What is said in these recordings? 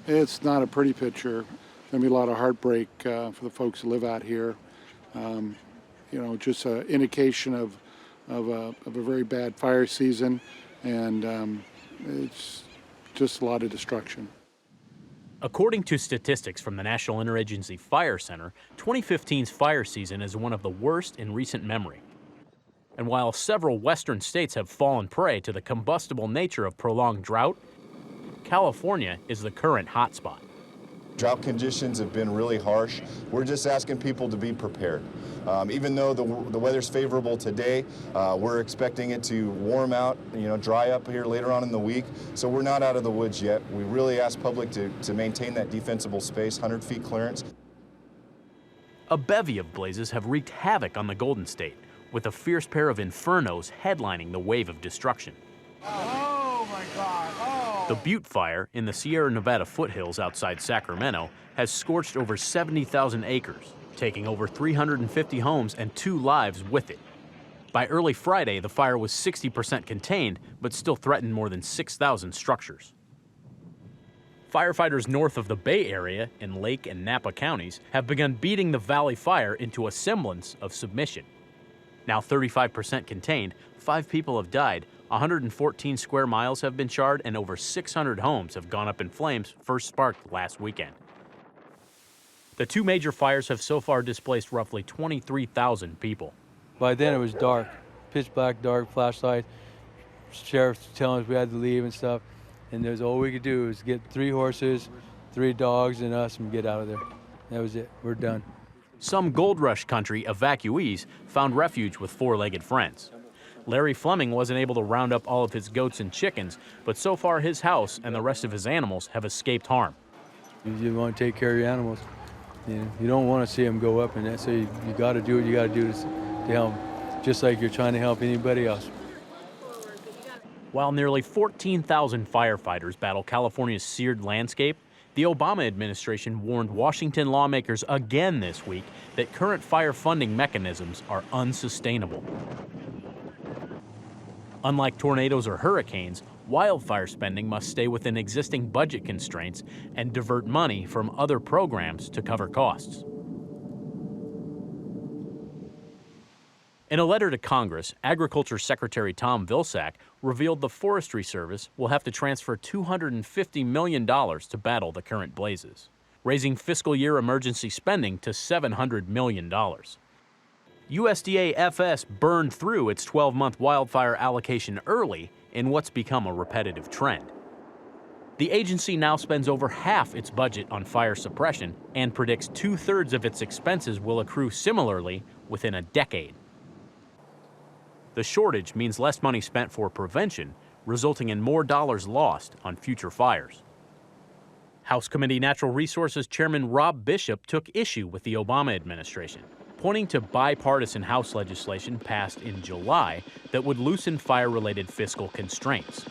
It's not a pretty picture. There'll be a lot of heartbreak for the folks who live out here. Just an indication of a very bad fire season, and it's just a lot of destruction. According to statistics from the National Interagency Fire Center, 2015's fire season is one of the worst in recent memory. And while several western states have fallen prey to the combustible nature of prolonged drought, California is the current hotspot. Drought conditions have been really harsh. We're just asking people to be prepared. Even though the weather's favorable today, we're expecting it to warm out, dry up here later on in the week. So we're not out of the woods yet. We really ask public to maintain that defensible space, 100 feet clearance. A bevy of blazes have wreaked havoc on the Golden State, with a fierce pair of infernos headlining the wave of destruction. Oh my God, oh! The Butte Fire in the Sierra Nevada foothills outside Sacramento has scorched over 70,000 acres, taking over 350 homes and 2 lives with it. By early Friday, the fire was 60% contained, but still threatened more than 6,000 structures. Firefighters north of the Bay Area in Lake and Napa counties have begun beating the Valley Fire into a semblance of submission. Now 35% contained, 5 people have died, 114 square miles have been charred, and over 600 homes have gone up in flames, first sparked last weekend. The 2 major fires have so far displaced roughly 23,000 people. By then it was dark, pitch black, dark, flashlight. Sheriff's telling us we had to leave and stuff. And there's all we could do was get 3 horses, 3 dogs, and us and get out of there. That was it. We're done. Some Gold Rush country evacuees found refuge with 4-legged friends. Larry Fleming wasn't able to round up all of his goats and chickens, but so far his house and the rest of his animals have escaped harm. You want to take care of your animals. You don't want to see them go up, and that's so you got to do what you got to do to help them, just like you're trying to help anybody else. While nearly 14,000 firefighters battle California's seared landscape, the Obama administration warned Washington lawmakers again this week that current fire funding mechanisms are unsustainable. Unlike tornadoes or hurricanes, wildfire spending must stay within existing budget constraints and divert money from other programs to cover costs. In a letter to Congress, Agriculture Secretary Tom Vilsack revealed the Forestry Service will have to transfer $250 million to battle the current blazes, raising fiscal year emergency spending to $700 million. USDA-FS burned through its 12-month wildfire allocation early in what's become a repetitive trend. The agency now spends over half its budget on fire suppression and predicts 2/3 of its expenses will accrue similarly within a decade. The shortage means less money spent for prevention, resulting in more dollars lost on future fires. House Committee Natural Resources Chairman Rob Bishop took issue with the Obama administration, pointing to bipartisan House legislation passed in July that would loosen fire-related fiscal constraints.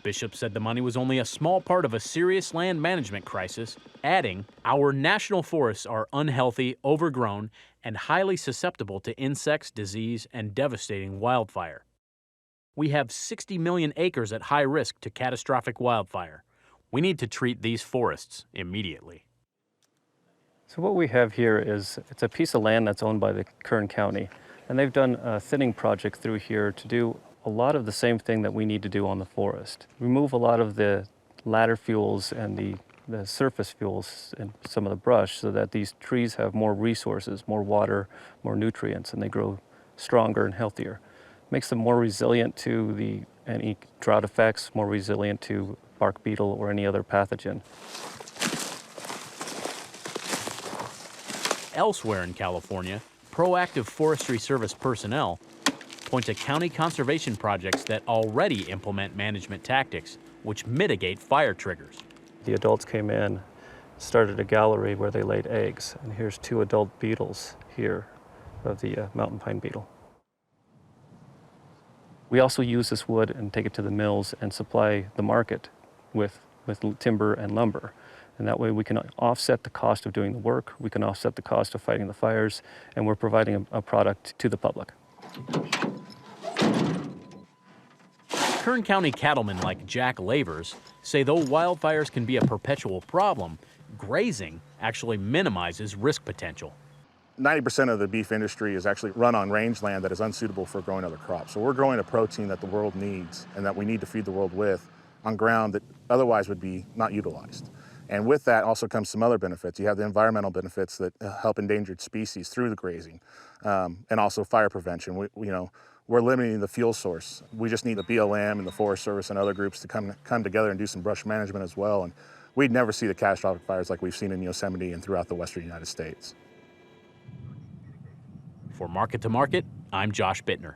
Bishop said the money was only a small part of a serious land management crisis, adding, "Our national forests are unhealthy, overgrown, and highly susceptible to insects, disease, and devastating wildfire. We have 60 million acres at high risk to catastrophic wildfire. We need to treat these forests immediately." So what we have here is, it's a piece of land that's owned by the Kern County, and they've done a thinning project through here to do a lot of the same thing that we need to do on the forest. Remove a lot of the ladder fuels and the surface fuels and some of the brush so that these trees have more resources, more water, more nutrients, and they grow stronger and healthier. Makes them more resilient to any drought effects, more resilient to bark beetle or any other pathogen. Elsewhere in California, proactive Forestry Service personnel point to county conservation projects that already implement management tactics which mitigate fire triggers. The adults came in, started a gallery where they laid eggs, and here's 2 adult beetles here of the mountain pine beetle. We also use this wood and take it to the mills and supply the market with timber and lumber. And that way we can offset the cost of doing the work, we can offset the cost of fighting the fires, and we're providing a product to the public. Kern County cattlemen like Jack Lavers say though wildfires can be a perpetual problem, grazing actually minimizes risk potential. 90% of the beef industry is actually run on rangeland that is unsuitable for growing other crops. So we're growing a protein that the world needs and that we need to feed the world with on ground that otherwise would be not utilized. And with that also comes some other benefits. You have the environmental benefits that help endangered species through the grazing, and also fire prevention. We're limiting the fuel source. We just need the BLM and the Forest Service and other groups to come together and do some brush management as well. And we'd never see the catastrophic fires like we've seen in Yosemite and throughout the western United States. For Market to Market, I'm Josh Bittner.